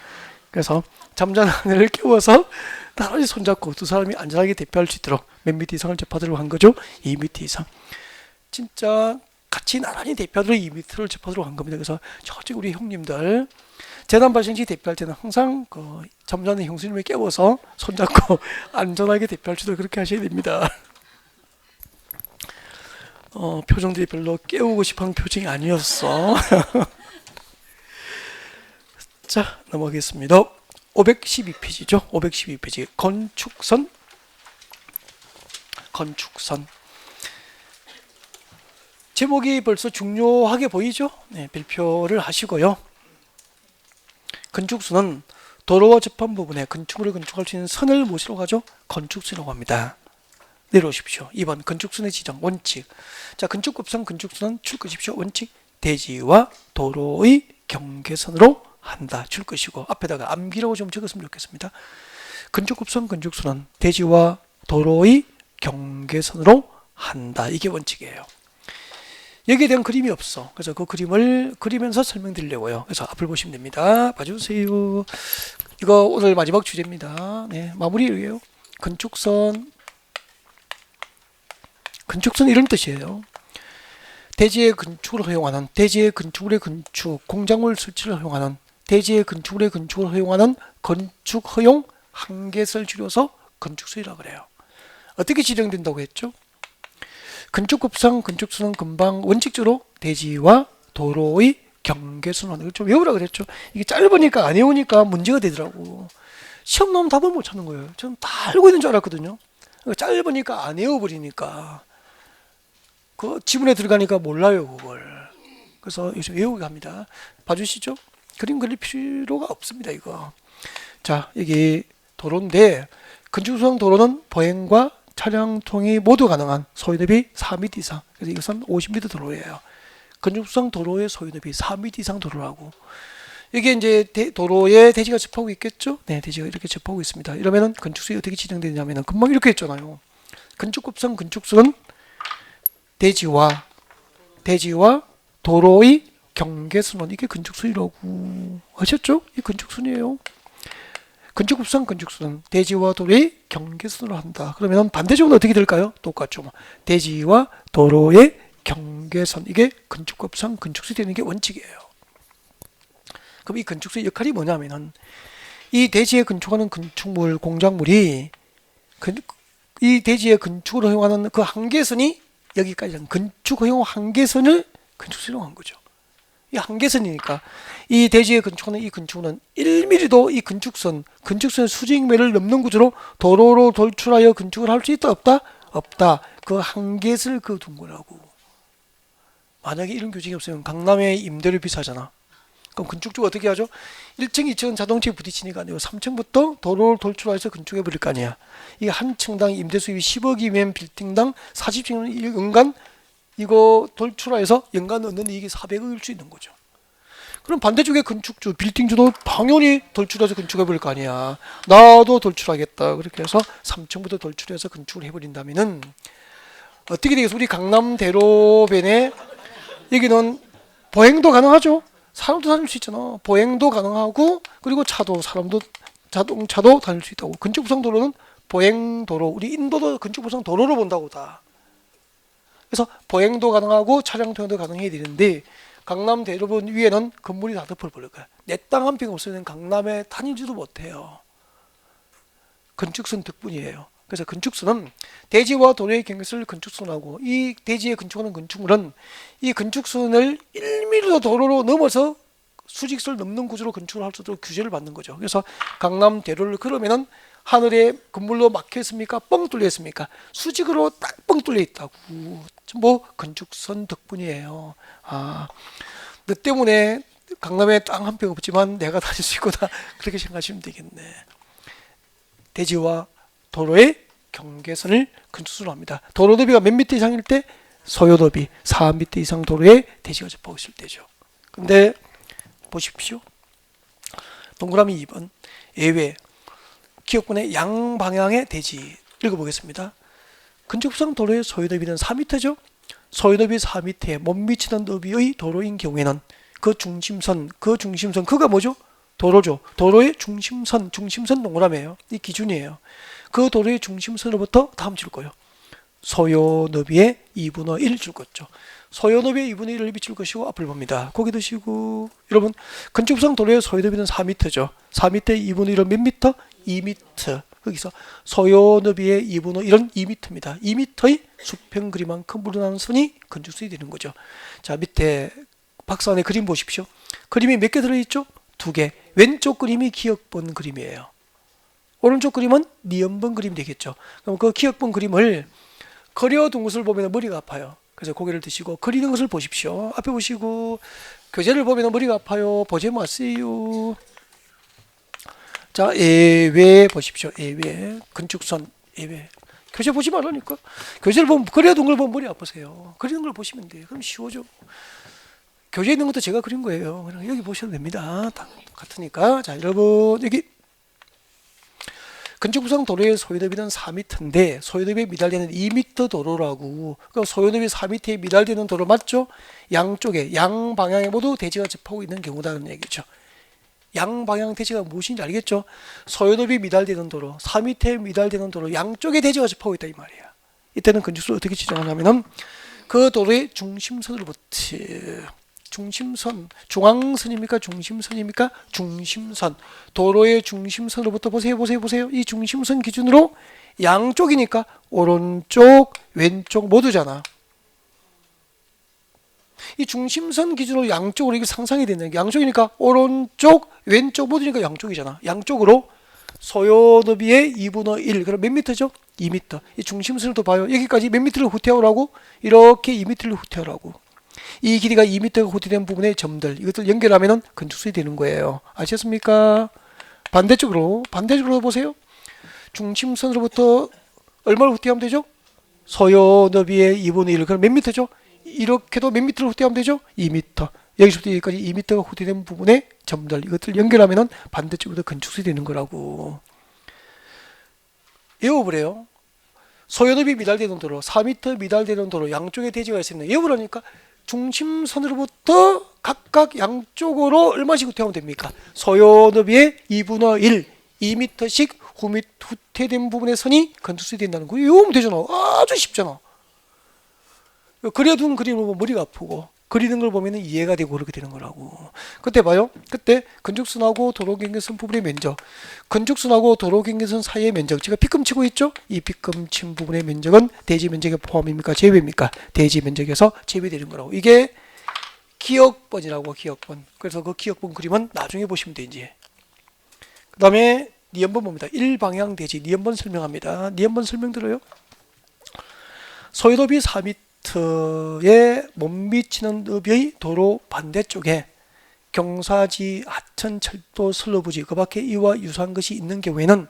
그래서 잠자는 아내를 깨워서 나란히 손잡고 두 사람이 안전하게 대피할 수 있도록 몇 미터 이상을 접하도록 한 거죠. 2m 이상. 진짜 같이 나란히 대피하도록 2m를 접하도록 한 겁니다. 그래서 저쪽 우리 형님들 재난 발생 시 대피할 때는 항상 그 잠자는 형수님을 깨워서 손잡고 안전하게 대피할 수 있도록 그렇게 하셔야 됩니다. 표정들이 별로 깨우고 싶어하는 표정이 아니었어. 자, 넘어가겠습니다. 512페이지죠. 512페이지. 건축선. 제목이 벌써 중요하게 보이죠? 네, 별표를 하시고요. 건축선은 도로와 접한 부분에 건축물을 건축할 수 있는 선을 무엇이라고 하죠? 건축선이라고 합니다. 내려오십시오. 2번 건축선의 지정 원칙. 자, 건축법상 건축선은 출것십시오. 원칙. 대지와 도로의 경계선으로 한다. 출것이고 앞에다가 암기라고 좀 적었으면 좋겠습니다. 건축법상 건축선은 대지와 도로의 경계선으로 한다. 이게 원칙이에요. 여기에 대한 그림이 없어. 그래서 그 그림을 그리면서 설명드리려고요. 그래서 앞을 보시면 됩니다. 봐주세요. 이거 오늘 마지막 주제입니다. 네, 마무리예요. 건축선 이런 뜻이에요. 대지의 건축을 허용하는, 대지의 건축물의 건축, 공작물 설치를 허용하는, 대지의 건축물의 건축을 허용하는 건축 허용 한계선을 줄여서 건축선이라고 그래요. 어떻게 지정된다고 했죠? 건축법상 건축선은 금방 원칙적으로 대지와 도로의 경계선으로 하는 걸 좀 외우라 그랬죠. 이게 짧으니까 안 외우니까 문제가 되더라고. 시험 나오면 답을 못 찾는 거예요. 저는 다 알고 있는 줄 알았거든요. 짧으니까 안 외워버리니까 그 지문에 들어가니까 몰라요, 그걸. 그래서 요즘 외우게 합니다. 봐주시죠. 그림 그릴 필요가 없습니다, 이거. 자, 여기 도로인데 건축수상 도로는 보행과 차량 통행이 모두 가능한 소유 너비 4m 이상. 그래서 이것은 50m 도로예요. 건축수상 도로의 소유 너비 4m 이상 도로라고. 이게 이제 도로에 대지가 접하고 있겠죠? 네, 대지가 이렇게 접하고 있습니다. 이러면은 건축수이 어떻게 지정되냐면은 금방 이렇게 했잖아요. 건축법상 건축수는 대지와 도로의 경계선은 이게 건축선이라고 하셨죠? 이 건축선이에요. 건축법상 건축선은 대지와 도로의 경계선으로 한다. 그러면 반대적으로 어떻게 될까요? 똑같죠. 대지와 도로의 경계선, 이게 건축법상 건축선이 되는 게 원칙이에요. 그럼 이 건축선의 역할이 뭐냐면은 이 대지에 건축하는 건축물, 공작물이 이 대지에 건축을 허용하는 그 한계선이 여기까지 건축 허용 한계선을 건축선이라고 한 거죠. 이 한계선이니까 이 대지에 건축하는 이 건축은 1mm도 이 건축선의 수직면을 넘는 구조로 도로로 돌출하여 건축을 할 수 있다 없다? 없다. 그 한계선을 둔 거라고. 만약에 이런 규정이 없으면 강남의 임대료 비싸잖아. 그럼 건축주가 어떻게 하죠? 1층, 2층은 자동차에 부딪히니까 아니고 3층부터 도로를 돌출해서 건축해 버릴 거 아니야. 이게 한 층당 임대 수입이 10억이면 빌딩당 40층은 연간 이거 돌출해서 연간 얻는 이익이 400억일 수 있는 거죠. 그럼 반대쪽에 건축주, 빌딩주도 당연히 돌출해서 건축해 버릴 거 아니야. 나도 돌출하겠다. 그렇게 해서 3층부터 돌출해서 건축을 해버린다면은 어떻게 되겠어? 우리 강남 대로변에 여기는 보행도 가능하죠. 사람도 다닐 수 있잖아. 보행도 가능하고 그리고 차도 사람도 자동차도 다닐 수 있다고. 건축부상도로는 보행도로, 우리 인도도 건축부상 도로로 본다고 다. 그래서 보행도 가능하고 차량 통행도 가능해야 되는데 강남 대로변 위에는 건물이 다 덮어버릴 거야. 내 땅 한 평 없으면 강남에 다니지도 못해요. 건축선 덕분이에요. 그래서 건축선은 대지와 도로의 경계선을 건축선하고 이 대지에 건축하는 건축물은 이 건축선을 1mm도 도로로 넘어서 수직선을 넘는 구조로 건축을 할 수 있도록 규제를 받는 거죠. 그래서 강남 대로를 걸으면은 하늘에 건물로 막혀 있습니까? 뻥 뚫려 있습니까? 수직으로 딱 뻥 뚫려 있다고. 뭐 건축선 덕분이에요. 너 때문에 강남에 땅 한 평 없지만 내가 다닐 수 있구나. 그렇게 생각하시면 되겠네. 대지와 도로의 경계선을 건축선으로 합니다. 도로 너비가 몇 미터 이상일 때 소요 너비 4m 이상 도로에 대지가 접하고 있을 때죠. 근데 보십시오. 동그라미 2번 예외 기업군의 양방향의 대지 읽어보겠습니다. 건축부상 도로의 소요 너비는 4m죠. 소요 너비 4m에 못 미치는 너비의 도로인 경우에는 그 중심선 그가 뭐죠? 도로죠. 도로의 중심선 동그라미예요. 이 기준이에요. 그 도로의 중심선으로부터 다음 줄 거예요. 소요 너비의 2분의 1 줄 거죠. 소요 너비의 2분의 1을 비출 것이고 앞을 봅니다. 고개 드시고 여러분 건축부상 도로의 소요 너비는 4m죠. 4m의 2분의 1은 몇 미터? 2m. 거기서 소요 너비의 2분의 1은 2m입니다. 2m의 수평 그림만큼 물어나는 선이 건축선이 되는 거죠. 자 밑에 박스 안에 그림 보십시오. 그림이 몇 개 들어있죠? 2개. 왼쪽 그림이 기역번 그림이에요. 오른쪽 그림은 니은번 그림이 되겠죠. 그럼 그 기역번 그림을 그려둔 것을 보면 머리가 아파요. 그래서 고개를 드시고 그리는 것을 보십시오. 앞에 보시고 교재를 보면 머리가 아파요. 보지 마세요. 자, 예외 보십시오. 예외 건축선 예외. 교재 보지 말라니까. 교재를 보면 그려둔 걸 보면 머리 아프세요. 그리는 걸 보시면 돼요. 그럼 쉬워져. 교재에 있는 것도 제가 그린 거예요. 그냥 여기 보셔도 됩니다. 다 같으니까. 자, 여러분 여기 건축부상 도로의 소요너비는 4m인데 소요너비에 미달되는 2m 도로라고. 그러니까 소요너비 4m에 미달되는 도로 맞죠? 양쪽에 양방향에 모두 대지가 접하고 있는 경우다는 얘기죠. 양방향 대지가 무엇인지 알겠죠? 소요너비 미달되는 도로 4m에 미달되는 도로 양쪽에 대지가 접하고 있다 이 말이야. 이때는 건축수를 어떻게 지정하냐면은 그 도로의 중심선으로부터 중심선, 중앙선입니까? 중심선입니까? 중심선. 도로의 중심선으로부터 보세요. 이 중심선 기준으로 양쪽이니까 오른쪽, 왼쪽 모두잖아. 이 중심선 기준으로 양쪽으로 이게 상상이 된다는 게 양쪽이니까 오른쪽, 왼쪽 모두니까 양쪽이잖아. 양쪽으로 소요 너비의 2분의 1. 그럼 몇 미터죠? 2m. 이 중심선을 또 봐요. 여기까지 몇 미터를 후퇴하라고? 이렇게 2m를 후퇴하라고. 이 길이가 2m가 후퇴된 부분의 점들 이것들 연결하면 건축선이 되는 거예요. 아셨습니까? 반대쪽으로 보세요. 중심선으로부터 얼마를 후퇴하면 되죠? 소요 너비의 2분의 1. 그럼 몇 미터죠? 이렇게도 몇 미터를 후퇴하면 되죠? 2m. 여기서부터 여기까지 2m가 후퇴된 부분의 점들 이것들 연결하면 반대쪽으로 건축선이 되는 거라고. 외워보래요. 소요 너비 미달되는 도로 4m 미달되는 도로 양쪽에 대지가 있습니다. 외우라니까. 중심선으로부터 각각 양쪽으로 얼마씩 후퇴하면 됩니까? 소요 너비의 2분의 1, 2m씩 후퇴된 부분의 선이 건축선이 된다는 거. 외우면 되잖아. 아주 쉽잖아. 그려둔 그림을 보면 머리가 아프고 그리는 걸 보면 이해가 되고 그렇게 되는 거라고. 그때 봐요. 그때 건축선하고 도로경계선 부분의 면적, 건축선하고 도로경계선 사이의 면적, 제가 빗금 치고 있죠? 이 빗금 친 부분의 면적은 대지 면적에 포함입니까? 제외입니까? 대지 면적에서 제외되는 거라고. 이게 기역번이라고 기역번. 그래서 그 기역번 그림은 나중에 보시면 되지. 그 다음에 니은번 봅니다. 일방향 대지 니은번 설명합니다. 니은번 설명 들어요. 소요도비 4m에 못 미치는 읍의 도로 반대쪽에 경사지, 하천, 철도, 선로부지 그 밖에 이와 유사한 것이 있는 경우에는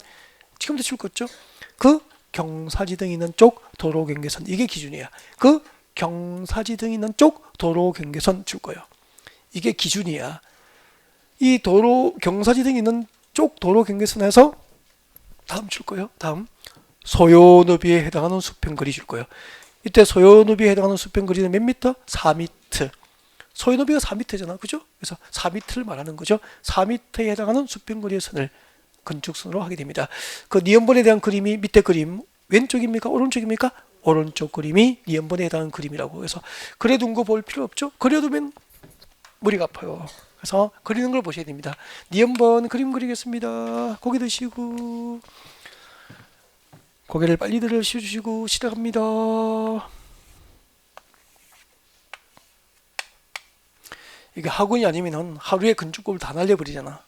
지금도 줄 거 없죠. 그 경사지 등이 있는 쪽 도로 경계선 이게 기준이야. 그 경사지 등이 있는 쪽 도로 경계선 줄 거예요. 이게 기준이야. 이 도로 경사지 등이 있는 쪽 도로 경계선에서 다음 줄 거예요. 다음 소요너비에 해당하는 수평거리 줄 거예요. 이때 소요너비에 해당하는 수평거리는 몇 미터? 4m. 소요너비가 4m잖아. 그죠? 그래서 4m를 말하는 거죠. 4m에 해당하는 수평거리의 선을 건축선으로 하게 됩니다. 그 니은번에 대한 그림이 밑에 그림 왼쪽입니까? 오른쪽입니까? 오른쪽 그림이 니은번에 해당하는 그림이라고 해서 그려둔 거 볼 필요 없죠. 그려두면 머리가 아파요. 그래서 그리는 걸 보셔야 됩니다. 니은번 그림 그리겠습니다. 고개 드시고 고개를 빨리 들으셔주시고 시작합니다. 이게 학원이 아니면 하루에 건축법을 다 날려버리잖아.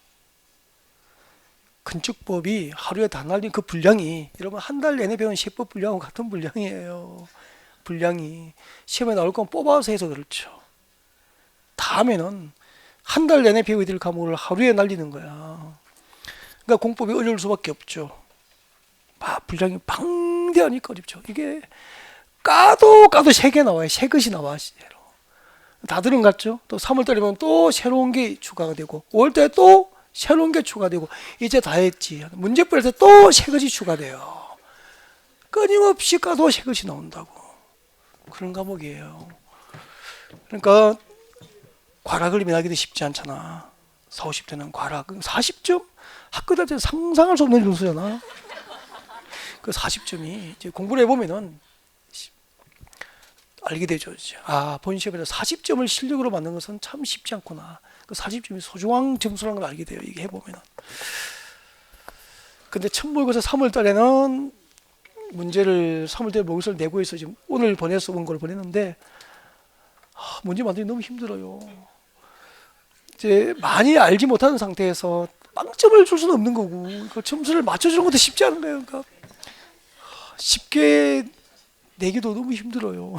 건축법이 하루에 다 날린 그 분량이 여러분 한 달 내내 배운 시법 분량하고 같은 분량이에요. 분량이 시험에 나올 건 뽑아서 해서 그렇죠. 다음에는 한 달 내내 배워야 될 과목을 하루에 날리는 거야. 그러니까 공법이 어려울 수밖에 없죠. 분량이 방대하니까 어렵죠. 이게 까도 3개 나와요. 새 것이 나와. 다 들은 것 같죠? 또 3월달이면 또 새로운 게 추가가 되고 5월달에 또 새로운 게 추가되고 이제 다 했지. 문제풀이할 때 또 새 것이 추가돼요. 끊임없이 까도 새 것이 나온다고. 그런 과목이에요. 그러니까 과락을 면하기도 쉽지 않잖아. 40, 50대는 과락 40점? 학교 다닐 때 상상할 수 없는 점수잖아. 그 40점이 이제 공부를 해보면은 알게 되죠. 본 시험에서 40점을 실력으로 만든 것은 참 쉽지 않구나. 그 40점이 소중한 점수라는 걸 알게 돼요. 이게 해보면은. 근데 천물고사 3월 달에는 문제를 3월 달에 모의고사를 내고 있어. 지금 오늘 보내서 온 걸 보냈는데 문제 만들기 너무 힘들어요. 이제 많이 알지 못하는 상태에서 빵점을 줄 수는 없는 거고 그 점수를 맞춰주는 것도 쉽지 않은 거예요. 그러니까 쉽게 내기도 너무 힘들어요.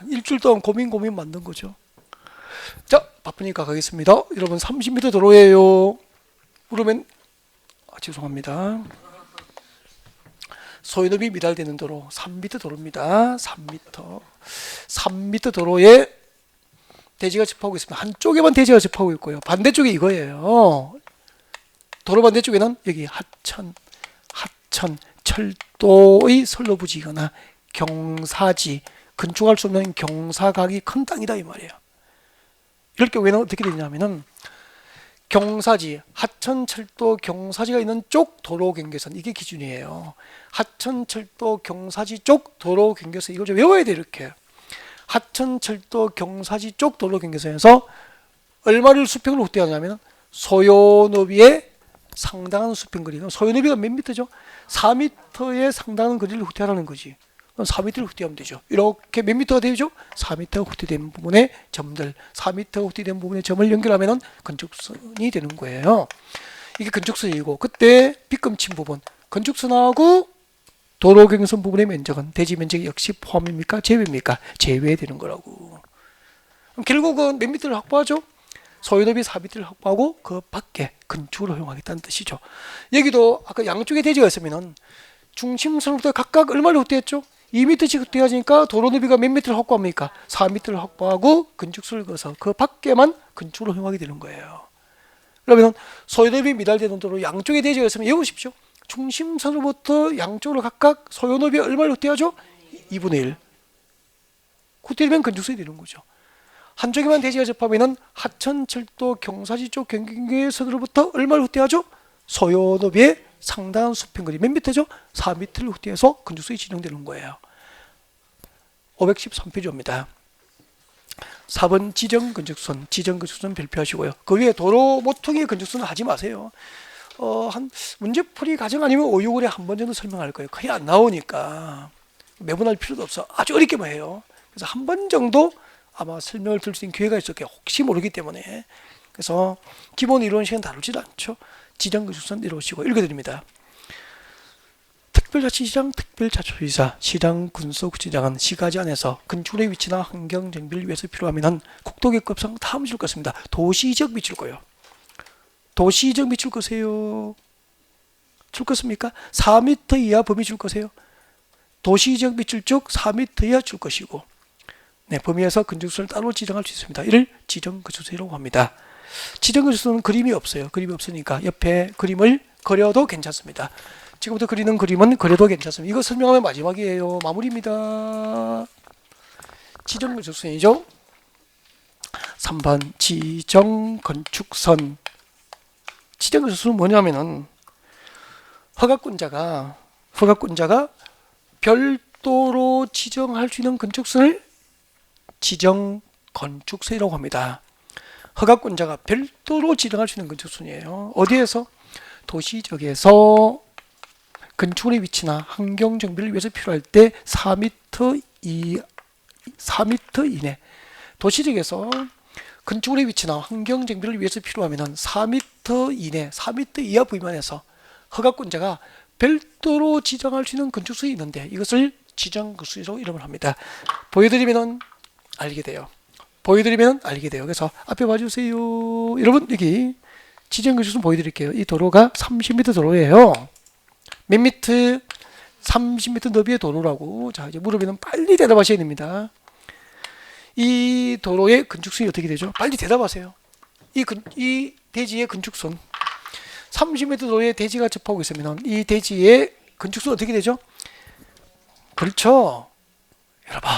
일주일 동안 고민 만든 거죠. 자, 바쁘니까 가겠습니다. 여러분 30m 도로예요. 물으면 죄송합니다. 소유업이 미달되는 도로 3m 도로입니다. 3m 도로에 대지가 접하고 있습니다. 한쪽에만 대지가 접하고 있고요. 반대쪽이 이거예요. 도로 반대쪽에는 여기 하천, 철도의 선로부지거나 경사지, 건축할 수 없는 경사각이 큰 땅이다 이 말이에요. 이럴 경우에는 어떻게 되냐면은 경사지, 하천, 철도, 경사지가 있는 쪽 도로 경계선 이게 기준이에요. 하천, 철도, 경사지 쪽 도로 경계선 이걸 좀 외워야 돼 이렇게. 하천, 철도, 경사지 쪽 도로 경계선에서 얼마를 수평으로 확대하냐면 소요너비의 상당한 수평거리. 소요너비가 몇 미터죠? 4m에 상당한 거리를 확대하라는 거지. 4m를 확대하면 되죠. 이렇게 몇 미터가 되죠? 4m가 확대된 부분의 점들, 4m가 확대된 부분의 점을 연결하면 건축선이 되는 거예요. 이게 건축선이고 그때 빗금친 부분, 건축선하고 도로 경선 부분의 면적은 대지 면적이 역시 포함입니까? 제외입니까? 제외되는 거라고. 그럼 결국은 몇 미터를 확보하죠? 소유너비 4m를 확보하고 그 밖에 건축을 허용하겠다는 뜻이죠. 여기도 아까 양쪽에 대지가 있으면은 중심선부터 각각 얼마를 확대했죠? 2m씩 확대하니까 도로 너비가 몇 미터를 확보합니까? 4m를 확보하고 건축수를 그어서 그 밖에만 건축을 허용하게 되는 거예요. 그러면 소유너비 미달되는 도로 양쪽에 대지가 있으면 외우십시오. 중심선으로부터 양쪽으로 각각 소유너비 얼마를 확대하죠? 2분의 1. 확대되면 건축수이 되는 거죠. 한쪽에만 대지가 접하면은 하천, 철도, 경사지 쪽 경계선으로부터 얼마를 확대하죠? 소요너비의 상당한 수평거리 몇 미터죠? 4m를 확대해서 건축수이 진행되는 거예요. 513페이지입니다. 4번 지정건축선, 지정건축선 발표하시고요. 그 위에 도로 모퉁이 건축선은 하지 마세요. 한 문제풀이 과정 아니면 5, 6월에 한 번 정도 설명할 거예요. 거의 안 나오니까 매번 할 필요도 없어. 아주 어렵게만 해요. 그래서 한 번 정도 아마 설명을 들을 수 있는 기회가 있었게 혹시 모르기 때문에. 그래서 기본 이론 시간 다루지도 않죠. 지정건축선 내려오시고 읽어드립니다. 특별자치시장, 특별자치도지사, 시장, 군소구청장은 시가지 안에서 건축물의 위치나 환경 정비를 위해서 필요하면 국토계획법상 다음 줄 것입니다. 도시지역 밑줄 거예요. 도시지역 밑줄 거세요. 줄 것입니까? 4m 이하 범위 줄 거세요. 도시지역 밑줄 쪽 4m 이하 줄 것이고, 네, 범위에서 건축수를 따로 지정할 수 있습니다. 이를 지정건축수라고 합니다. 지정건축수는 그림이 없어요. 그림이 없으니까 옆에 그림을 그려도 괜찮습니다. 지금부터 그리는 그림은 그려도 괜찮습니다. 이거 설명하면 마지막이에요. 마무리입니다. 지정건축선이죠. 3번 지정건축선. 지정건축선은 뭐냐면은 허가권자가 별도로 지정할 수 있는 건축선을 지정건축선이라고 합니다. 허가권자가 별도로 지정할 수 있는 건축선이에요. 어디에서? 도시지역에서 건축물의 위치나 환경 정비를 위해서 필요할 때 4m 이내, 도시지역에서 건축물의 위치나 환경 정비를 위해서 필요하면 4m 이내, 4m 이하 부위만에서 허가권자가 별도로 지정할 수 있는 건축수이 있는데 이것을 지정건축수라고 이름을 합니다. 보여드리면 알게 돼요. 그래서 앞에 봐주세요. 여러분 여기 지정건축수 보여드릴게요. 이 도로가 30m 도로예요. 몇 미터? 30m 너비의 도로라고. 자, 이제 물으면 빨리 대답하셔야 됩니다. 이 도로의 건축선이 어떻게 되죠? 빨리 대답하세요. 이 대지의 건축선. 30m 도로에 대지가 접하고 있으면 이 대지의 건축선 어떻게 되죠? 그렇죠. 여러분,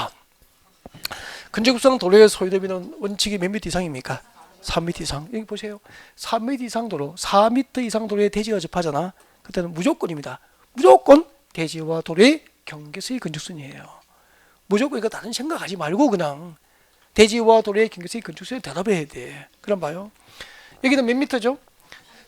건축상 도로에 소유되면 원칙이 몇 미터 이상입니까? 3m 이상. 여기 보세요. 3m 이상 도로, 4m 이상 도로에 대지가 접하잖아. 그때는 무조건입니다. 무조건 대지와 도로의 경계선이 건축선이에요. 무조건 이거 다른 생각하지 말고 그냥 대지와 도로의 경계선이 건축선에 대답해야 돼. 그럼 봐요. 여기는 몇 미터죠?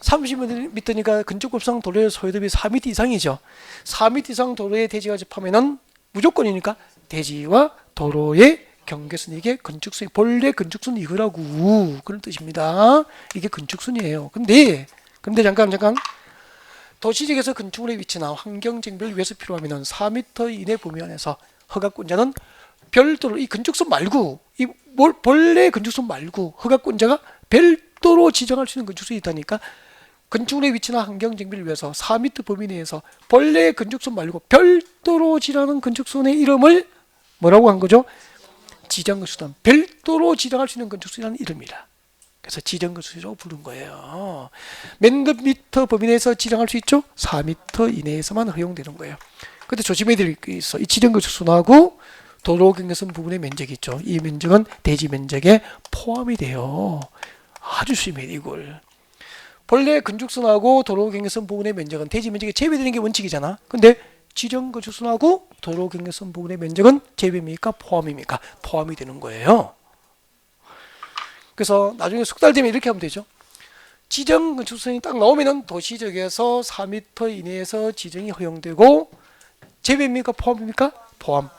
30m니까 건축법상 도로의 소유대비 4m 이상이죠. 4m 이상 도로에 대지가 접하면은 무조건이니까 대지와 도로의 경계선, 이게 건축선, 본래 건축선 이거라고 그런 뜻입니다. 이게 건축선이에요. 근데 잠깐 도시지역에서 건축물의 위치나 환경 정비를 위해서 필요하면 4m 이내 범위 안에서 허가권자는 별도로 이 건축선 말고 이 본래 건축선 말고 허가권자가 별도로 지정할 수 있는 건축선이 있다니까. 건축물의 위치나 환경 정비를 위해서 4m 범위 내에서 본래 건축선 말고 별도로 지정하는 건축선의 이름을 뭐라고 한 거죠? 지정건축선. 별도로 지정할 수 있는 건축선이라는 이름이라. 그래서 지정건축선이라고 부른 거예요. 몇 미터 범위 내에서 지정할 수 있죠? 4m 이내에서만 허용되는 거예요. 근데 조심해야 될 게 있어. 이 지정건축선하고 도로 경계선 부분의 면적이 있죠. 이 면적은 대지 면적에 포함이 돼요. 아주 심해 이걸. 본래 건축선하고 도로 경계선 부분의 면적은 대지 면적에 제외되는 게 원칙이잖아. 근데 지정건축선하고 도로 경계선 부분의 면적은 제외입니까? 포함입니까? 포함이 되는 거예요. 그래서 나중에 숙달되면 이렇게 하면 되죠. 지정건축선이 딱 나오면은 도시지역에서 4m 이내에서 지정이 허용되고 제외입니까? 포함입니까? 포함.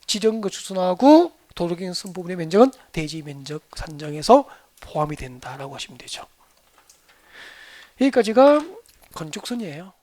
지정건축선하고 도로 경계선 부분의 면적은 대지 면적 산정에서 포함이 된다라고 하시면 되죠. 여기까지가 건축선이에요.